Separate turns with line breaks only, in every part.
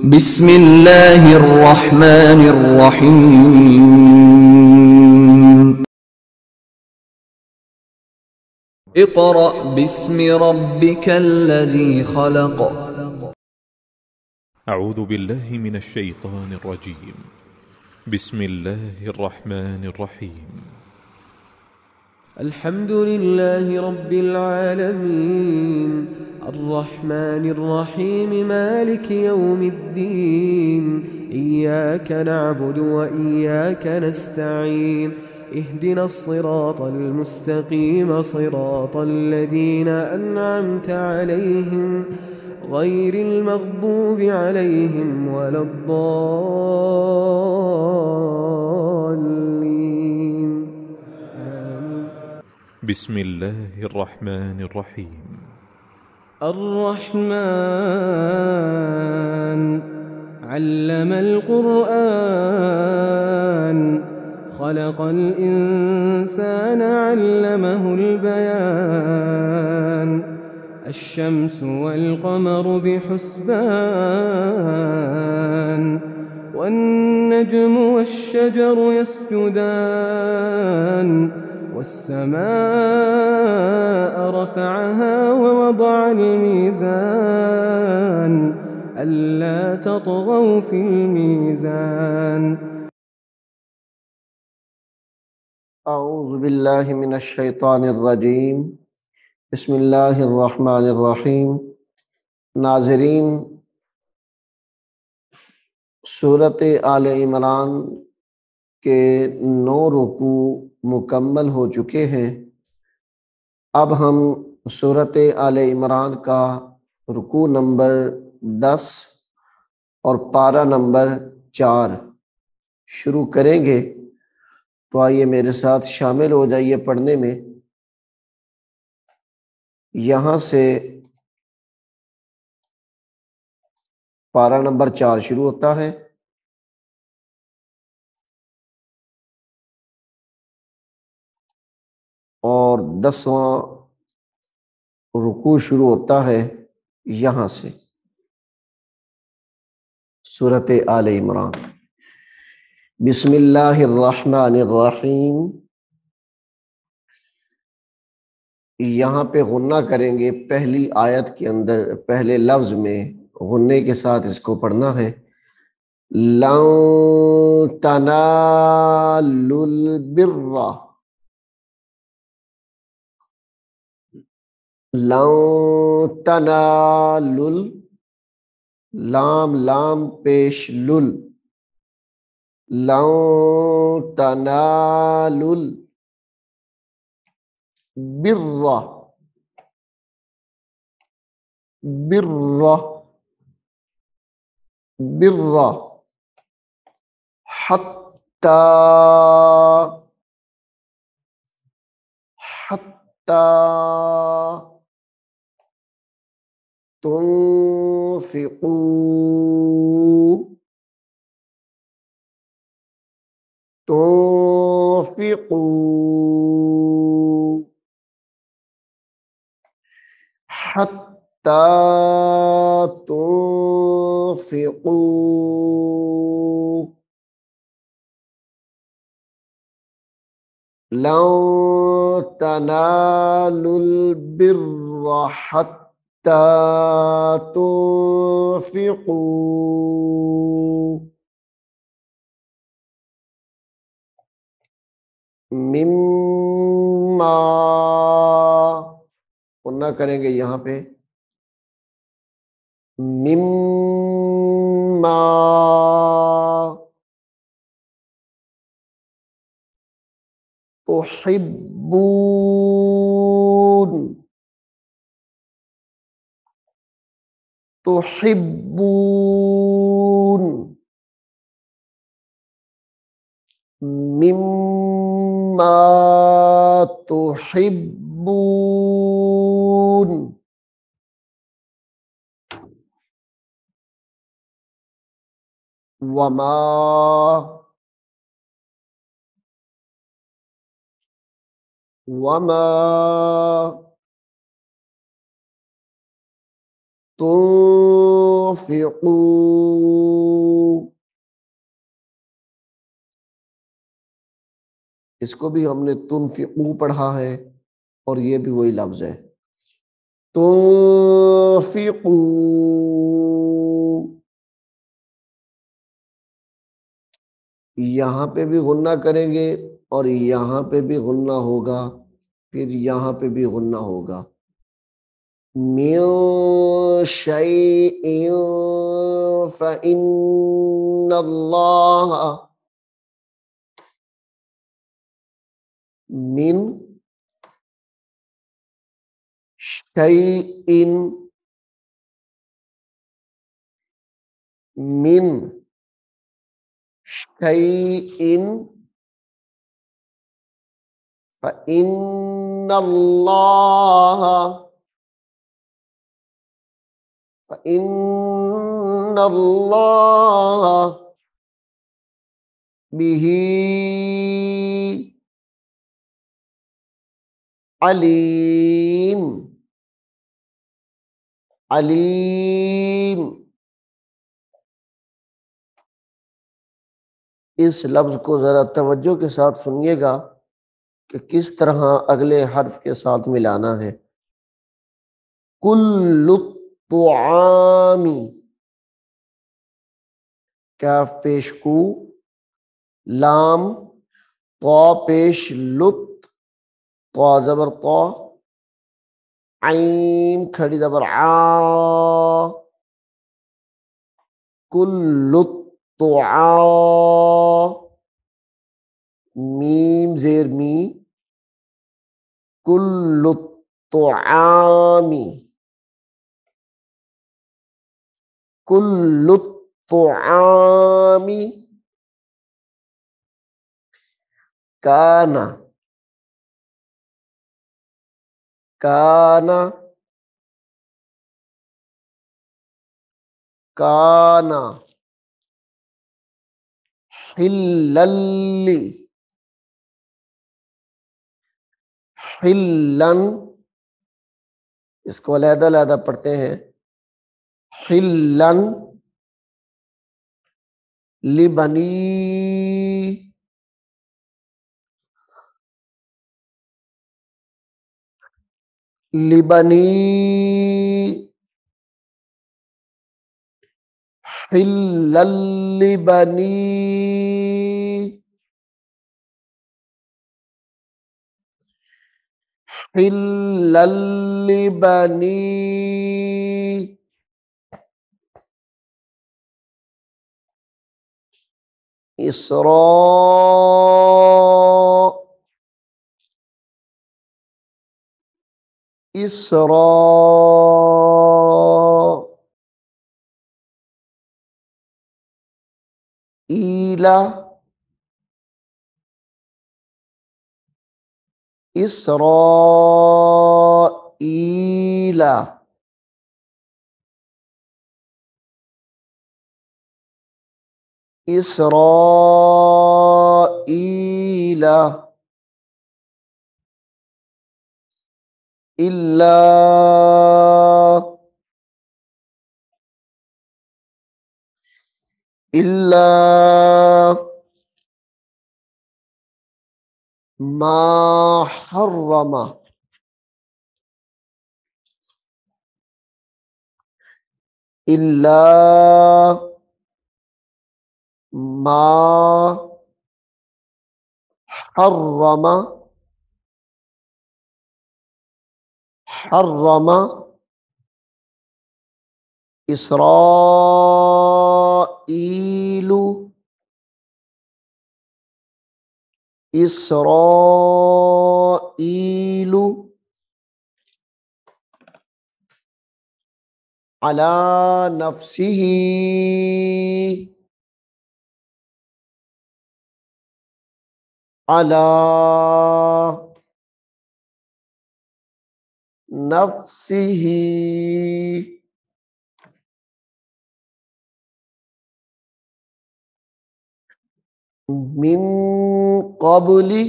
बिस्मिल्लाहिर रहमानिर रहीम। इक़रा बिस्मि रब्बिकल्लज़ी ख़लक़।
أعوذ بالله من الشيطان الرجيم. بسم الله الرحمن الرحيم.
الحمد لله رب العالمين الرحمن الرحيم مالك يوم الدين إياك نعبد وإياك نستعين اهدنا الصراط المستقيم صراط الذين أنعمت عليهم غير المغضوب عليهم ولا الضالين.
بسم الله الرحمن الرحيم.
الرحمن علم القرآن خلق الإنسان علمه البيان الشمس والقمر بحسبان والنجم والشجر يسجدان والسماء رفعها ووضع الميزان ألا تطغوا في الميزان.
أعوذ بالله من الشيطان الرجيم बिस्मिल्लाहिर्रहमानिर्रहीम। नाज़रीन, सूरत आले इमरान के 9 रुकू मुकम्मल हो चुके हैं। अब हम सूरत आले इमरान का रुकू नंबर 10 और पारा नंबर 4 शुरू करेंगे। तो आइए मेरे साथ शामिल हो जाइए पढ़ने में। यहाँ से पारा नंबर 4 शुरू होता है और 10वां रुकू शुरू होता है यहाँ से। सूरत आले इमरान। बिस्मिल्लाहिर्रहमानिर्रहीम। यहाँ पे गुन्ना करेंगे। पहली आयत के अंदर पहले लफ्ज में गुन्ने के साथ इसको पढ़ना है। लन तनालुल बिर्रा, लन तनालुल, लाम लाम पेश लुल, लन तनालुल बिर्रा, बिर्रा, बिर्रा हत्ता, हत्ता तुनफिकू, तुनफिकू हत्ता तुनफिकू लन तनालुल बिर्रा हत्ता तुनफिकू मिम्मा, पुन्ना करेंगे यहाँ पे मिम्मा, तुहिब्बून, तुहिब्बून मिम्मा तुहिब्बून वमा, वमा तुनफिकू इसको भी हमने तुनफिकू पढ़ा है और ये भी वही लफ्ज है तुनफिकू। यहां पे भी गुन्ना करेंगे और यहां पे भी गुन्ना होगा, फिर यहां पे भी गुन्ना होगा। मिन शैइन फइन्नल्लाह, मिन शैइन, मिन शैइन फइन्नल्लाह, फइन्नल्लाह बिही अलीम, अलीम। इस लफ्ज को जरा तवज्जो के साथ सुनिएगा कि किस तरह अगले हर्फ के साथ मिलाना है। कुल्लु तुआमी, कैफ पेश कु, लाम तो पेश लुत, तो जबर तो, आइन खड़ी जबर आ, कुल्लु तुआ, मीम जेर मी, कुल्लु तुआमी, कुल्लु तुआमी काना, काना, काना हिल्लल्ली, हिल्लन, इसको अलहदा अलहदा पढ़ते हैं। हिल्लन लिबनी, लिबनी, हिल्लल लिबनी, हिल्लल लिबनी, इसरा, इसरा, ईला, इसराईला, इसराईला, इल्ला, इल्ला मा हर्रमा, इल्ला मा हर्रमा, हर्रमा इसराईलु, इसराईलु अला नफ्सिही, अला नफ्सिही, मिन क़ब्ली,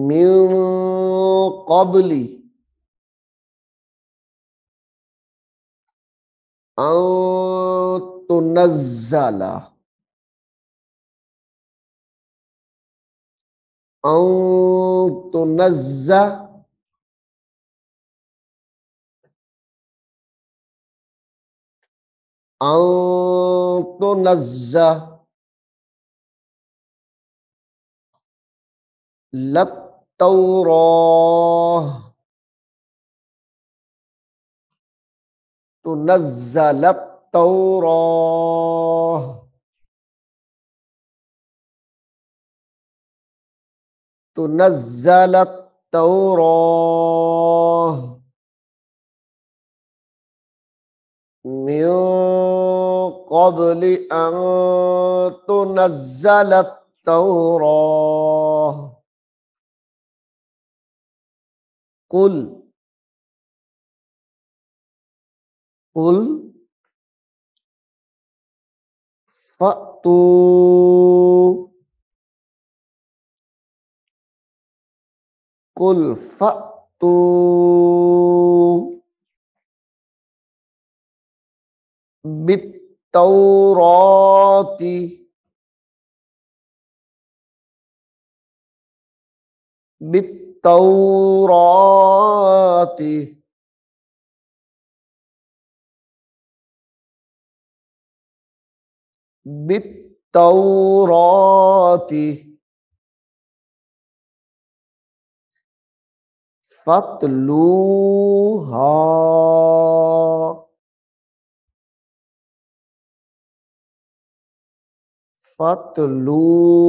मिन क़ब्ली, अन तुनज़्ज़ला, अन तुनज़्ज़ा, अन तुनज़्ज़ा, लत्तौराह, तुनज़्ज़लत तौराह, तुनज़्ज़लत तौराह मिन क़ब्ल अन तुनज़्ज़लत तौराह कुल, कुल फ़अतू, कुल फ़अतू बित्तौराती, बित्तौराती बित्तौराती फ़त्लूहा, फ़त्लूहा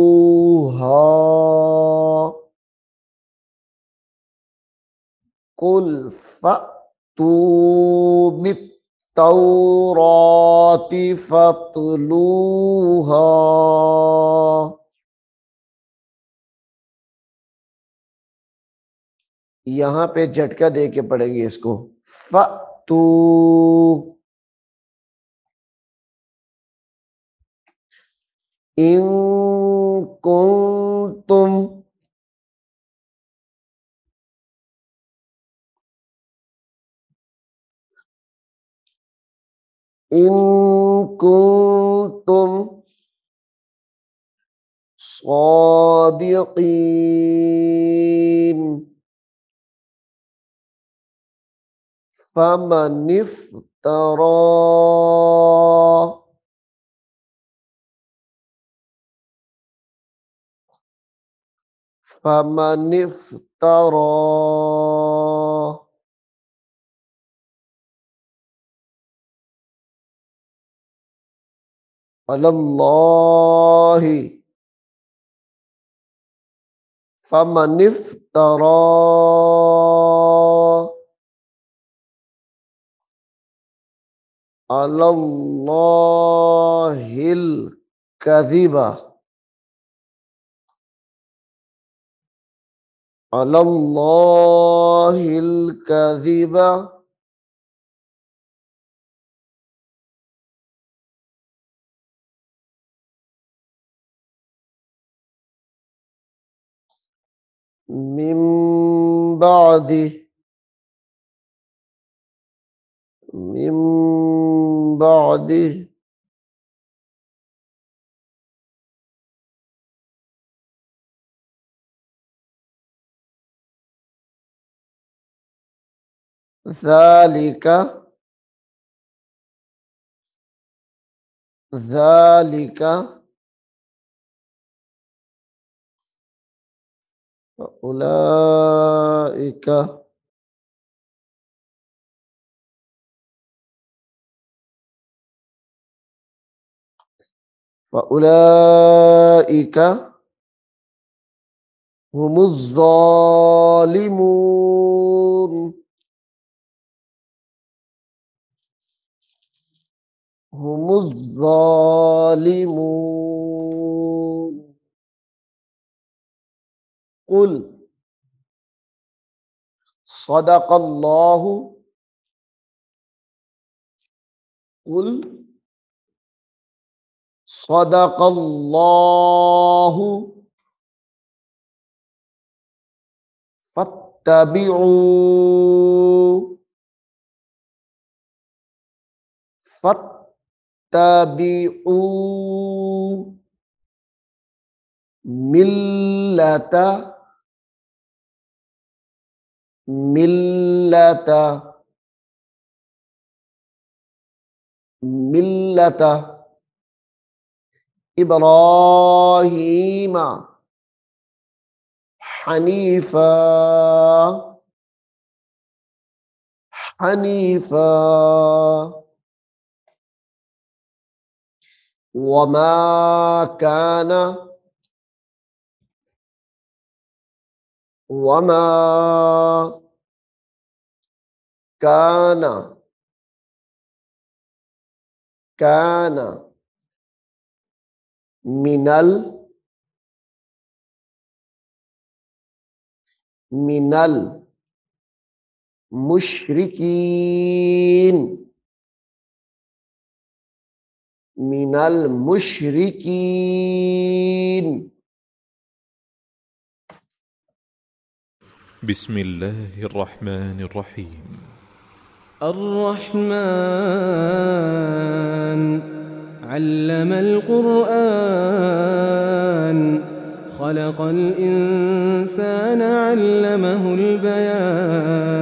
कुल फ़अतू बित्तौराती फ़त्लूहा। यहां पे झटका दे के पढ़ेंगे इसको। फ़अतू, इन कुंतुम, इन कुंतुम सादिकीन फमनिफ्तरा, फमनिफ्तरा अलल्लाहि, फमनिफ्तरा अलल्लाहिल कज़िबा, अलल्लाहिल कज़िबा मिन बादि, मिन बादि ज़ालिका, ज़ालिका उलाइका, फ़उलाइका हुमुज़्ज़ालिमून, हुमुज़्ज़ालिमून कुल सदक़ल्लाहु, कुल सदक़ल्लाहु फत्तबिऊ, फत्तबिऊ मिल्लत मिल्लत मिल्लत इब्राहीम हनीफा हनीफा वमा काना वमा काना काना मिनल मिनल मुशरिकीन मिनल मुशरिकीन।
بسم الله الرحمن الرحيم
الرحمن علم القرآن خلق الإنسان علمه البيان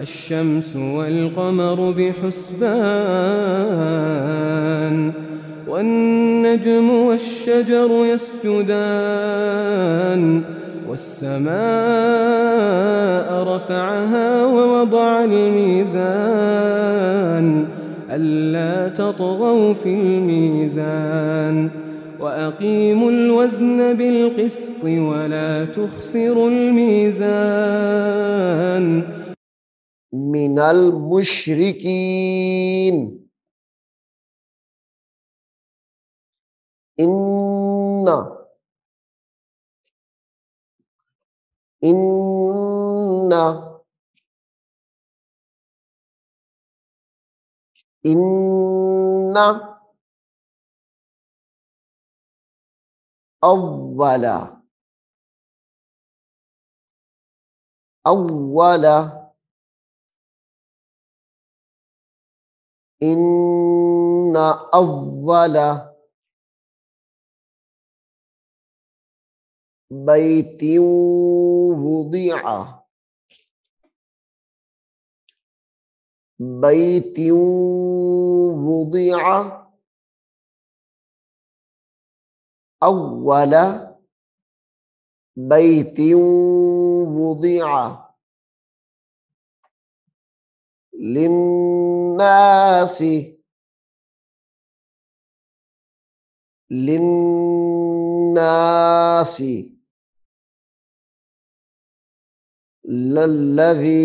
الشمس والقمر بحسبان والنجم والشجر يسجدان والسماء رفعها ووضع الميزان ألا تطغوا في الميزان وأقيموا الوزن بالقسط ولا تخسروا الميزان
मिनल मुशरिकीन इन्ना इन्ना इन्ना अव्वला अव्वला इन्ना अव्वला बैतिन वुदिअ बैतिन वुदिअ अव्वला बैतिन वुदिअ लिन्नासी लिन्नासी लल्लज़ी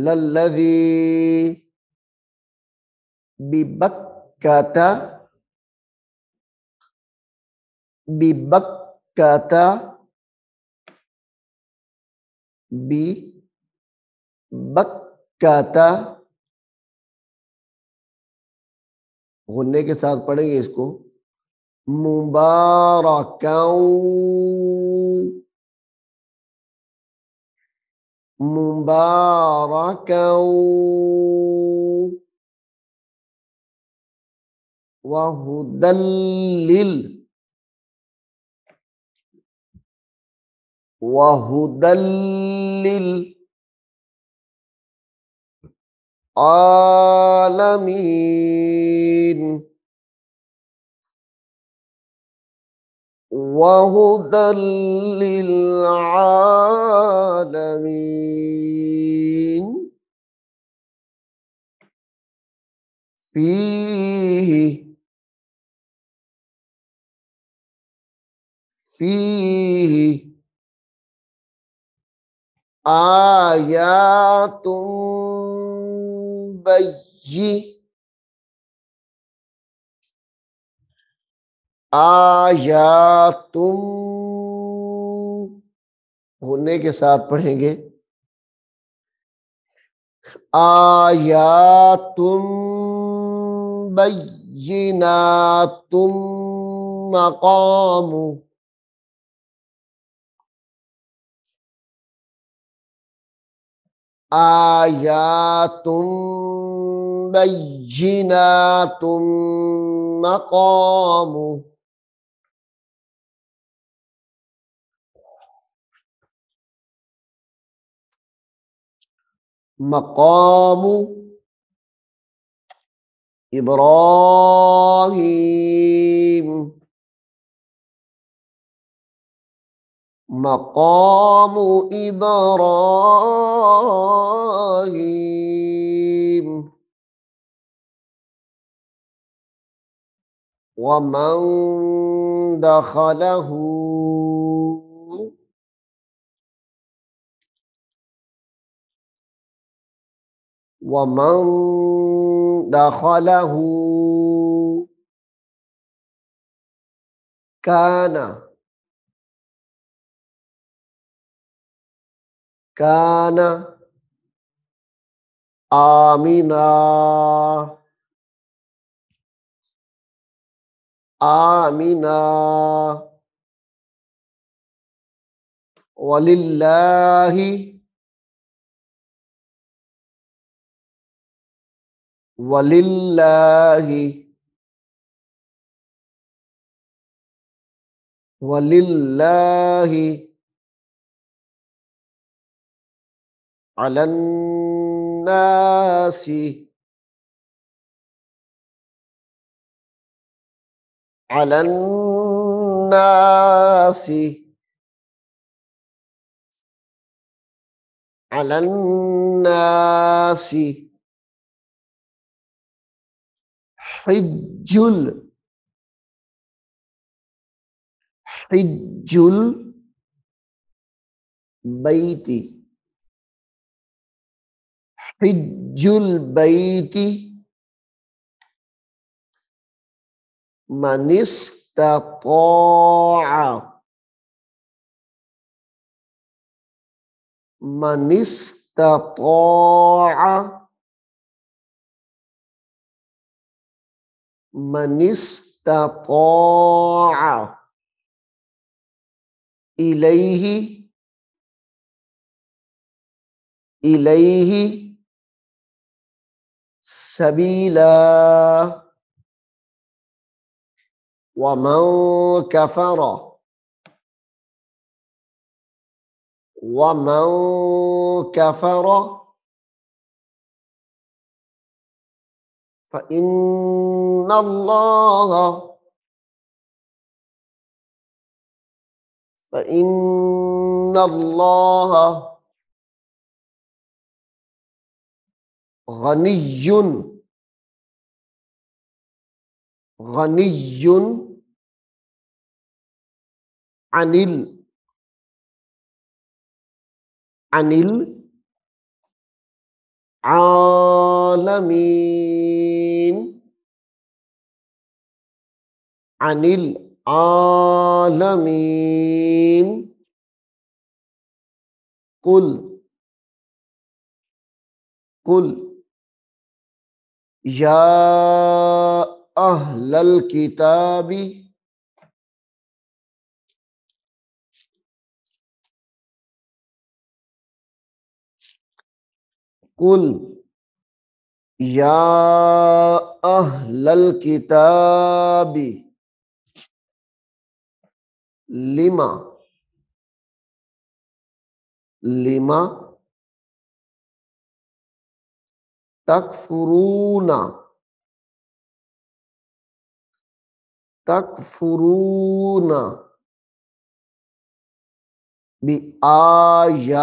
लल्लज़ी बिबक्कता बिबक्कता बिबक्कता गुन्ने के साथ पढ़ेंगे इसको मुबारकाऊ मुबारकाऊ वहुदल्लिल वहुदल्लिल आलमीन वहुदल्लिल आलमीन फीही फीही आयातुम बय्यी आयातुम होने के साथ पढ़ेंगे आयातुम बय्यिनातुम मकामु आयातुम बय्यिनातुम मकामु मकामु इब्राहीम मकामु इब्राहीम वमन दखलहू वमन दखलहू काना काना आमिना आमिना वलिल्लाहि वलिल्लाहि वलिल्लाहि अलन्नासि अलन्नासि अलन्नासि हिज्जुल हिज्जुल बैती हिज्जुल बैती मनिस्तताअ मनिस्तताअ मनिस्तताअ इलैहि इलैहि सबीला वमन कफर वमन कफर फ़इन्नल्लाह गनिय्युन गनिय्युन अनिल अनिल आलमीन अनिल आलमीन कुल कुल या अहलल किताबी कुल या अहलल किताबी लिमा लिमा तकफुरूना तकफुरूना बि आयातिल्लाह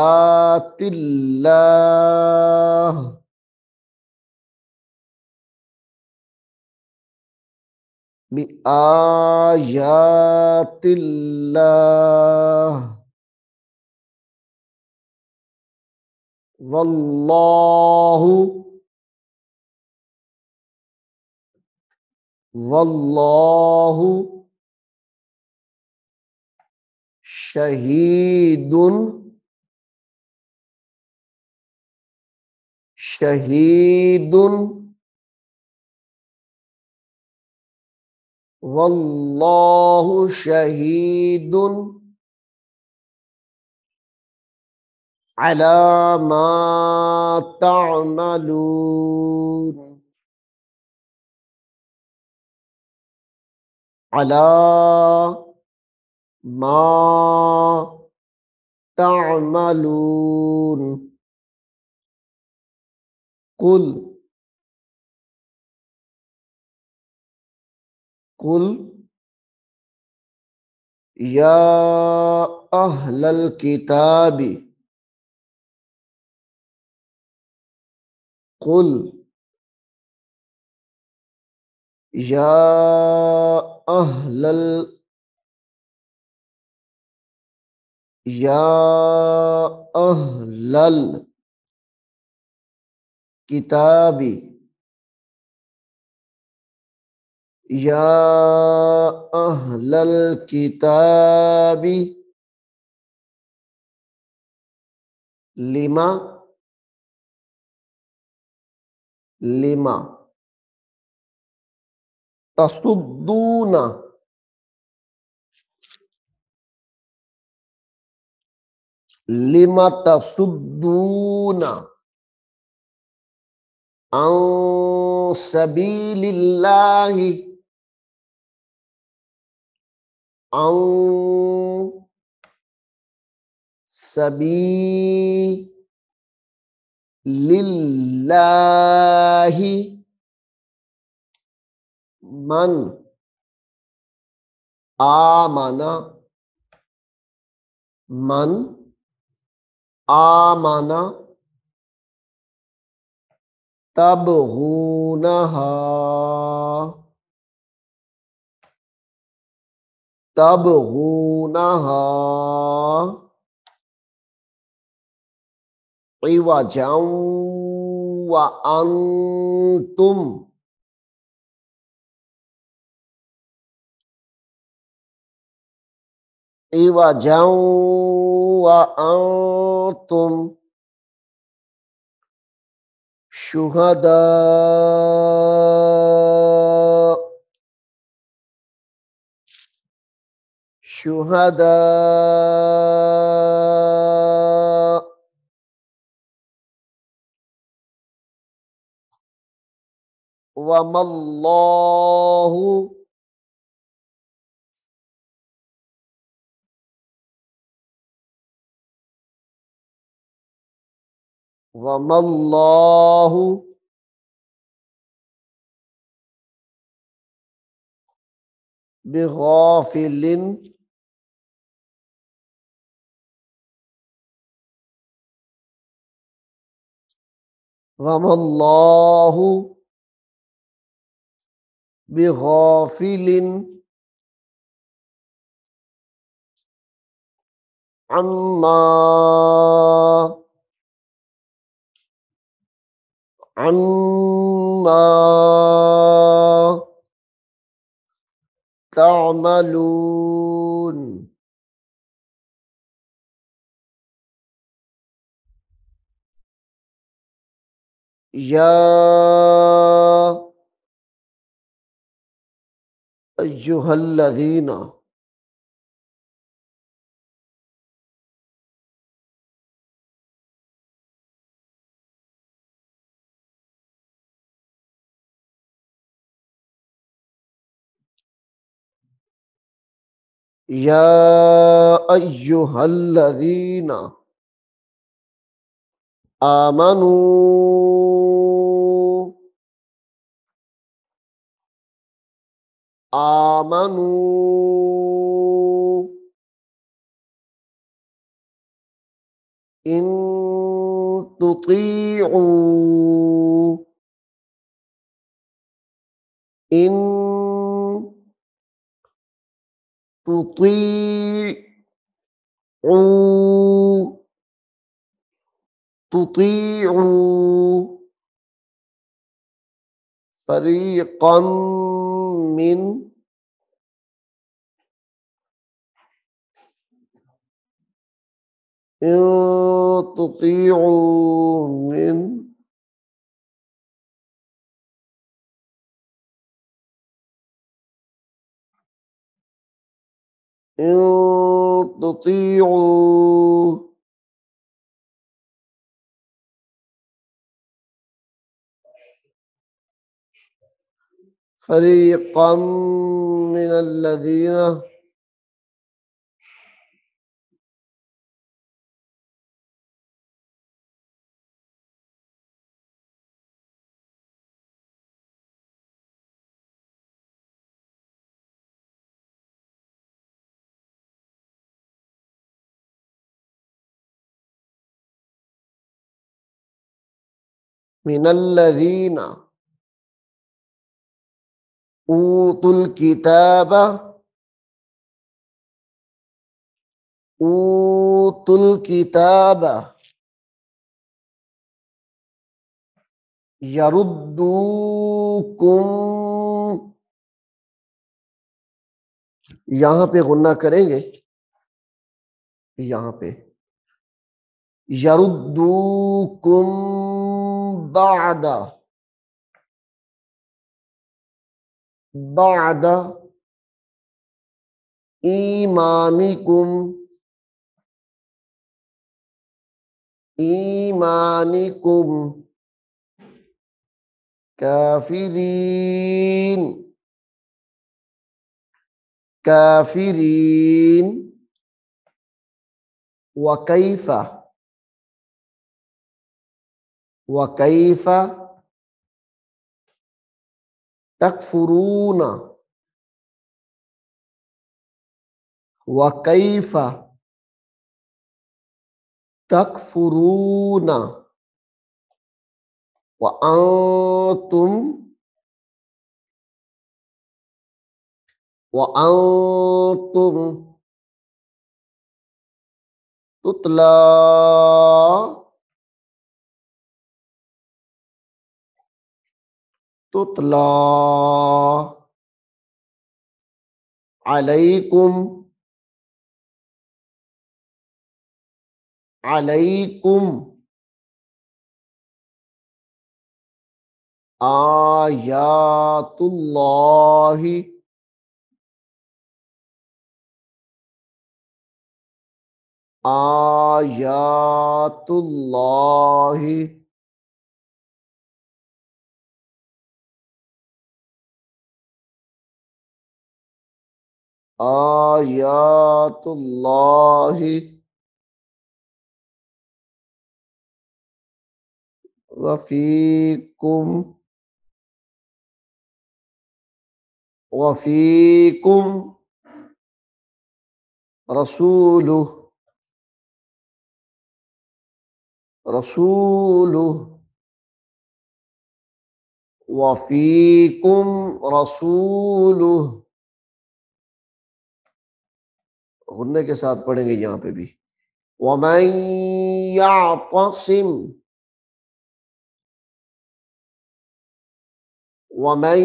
बि आयातिल्लाह वल्लाहु वल्लाहु शहीदुन शहीदुन वल्लाहु शहीदुन अला मा तअमलून अला मा तअमलून कुल कुल या अहलल किताबी कुल या अहलल या अहलल किताबी या अहलल किताबी लिमा लिमा तसुद्दूना लिमा तसुद्दूना अन सबीलिल्लाहि अन सबीलिल्लाहि मन आमना मन आमना तबगूनहा तबगूनहा इवजन व अंतुम इवजन व अंतुम शुहदा शुहदा वमल्लाहु वमल्लाहु बिगाफिलिन वमल्लाहु बिगाफिलिन अम्मा अम्मा तअमलून या अय्युहल्लज़ीना या अय्युहल्लज़ीना आमनू आमनू इन तुतीउ इन तुतीउ तुतीउ फरीक़म मिन इन तुतीउ मिन इन तुतीउ फरीक़म मिनल्लज़ीना मिनल्लज़ीना ऊतुल किताब ऊतुल किताब यरुद्दूकुम, यहां पे गुन्ना करेंगे, यहां पे यरुद्दूकुम बादा बादा ईमानिकुम ईमानिकुम काफिरीन काफिरीन वकैफा वकैफा तकफुरूना वकैफा तकफुरूना व अंतुम तुतला तुतला अलैकुम अलैकुम आयातुल्लाहि आयातुल्लाहि आयातुल्लाहि वफीकुम वफीकुम रसूलुह रसूलुह वफीकुम रसूलुह, गुन्ने के साथ पढ़ेंगे यहाँ पे भी। वमन यातसिम वमन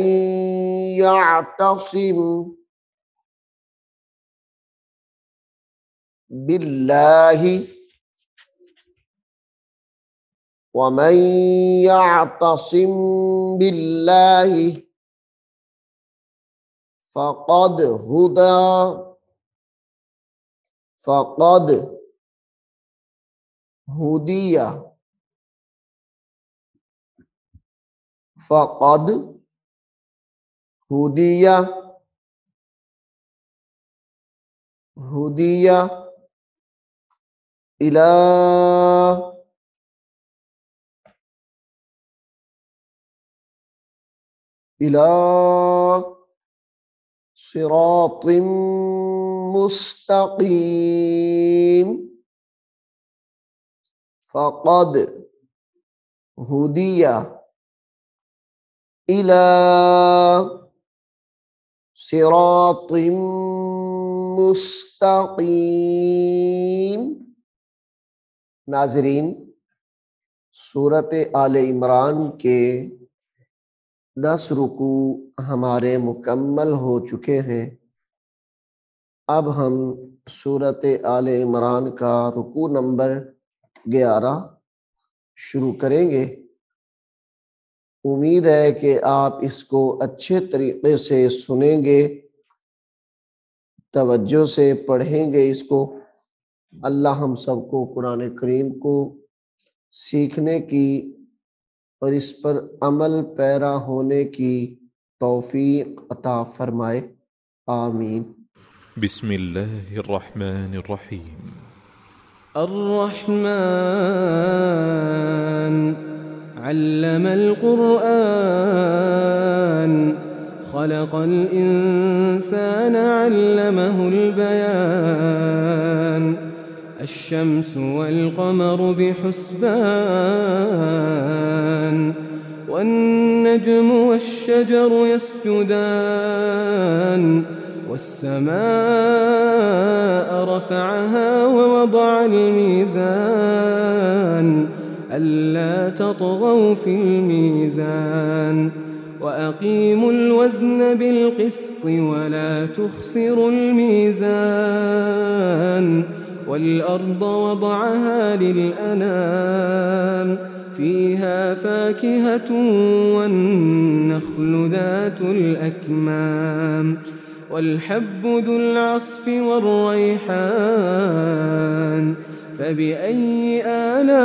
यातसिम बिल्लाहि वमन यातसिम बिल्लाहि फक़द हुदा फक़द हुदिया फक़द हुदिया हुदिया इला इला सिरातिम मुस्तकीम फक़द हुदिया इला सिरातिम मुस्तकीम। नाज़रीन, सूरत आले इमरान के 10 रुकू हमारे मुकम्मल हो चुके हैं। अब हम सूरत आले इमरान का रुकू नंबर 11 शुरू करेंगे। उम्मीद है कि आप इसको अच्छे तरीके से सुनेंगे, तवज्जो से पढ़ेंगे इसको। अल्लाह हम सबको कुरान करीम को सीखने की और इस पर अमल पैरा होने की तौफीक अता फरमाए, आमीन।
बिस्मिल्लाहिर रहमानिर रहीम।
الرحمن علم القرآن خلق الإنسان علمه البيان الشمس والقمر بحسبان والنجم والشجر يسجدان والسماء رفعها ووضع الميزان ألا تطغوا في الميزان وأقيموا الوزن بالقسط ولا تخسروا الميزان والأرض وضعها للأنام فيها فاكهة والنخل ذات الأكمام والحب ذو العصف والريحان فبأي آلاء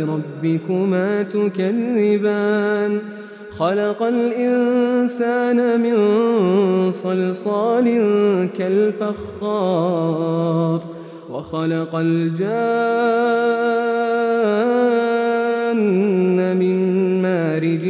ربكما تكذبان خلق الإنسان من صلصال كالفخار وخلق الجان من مارج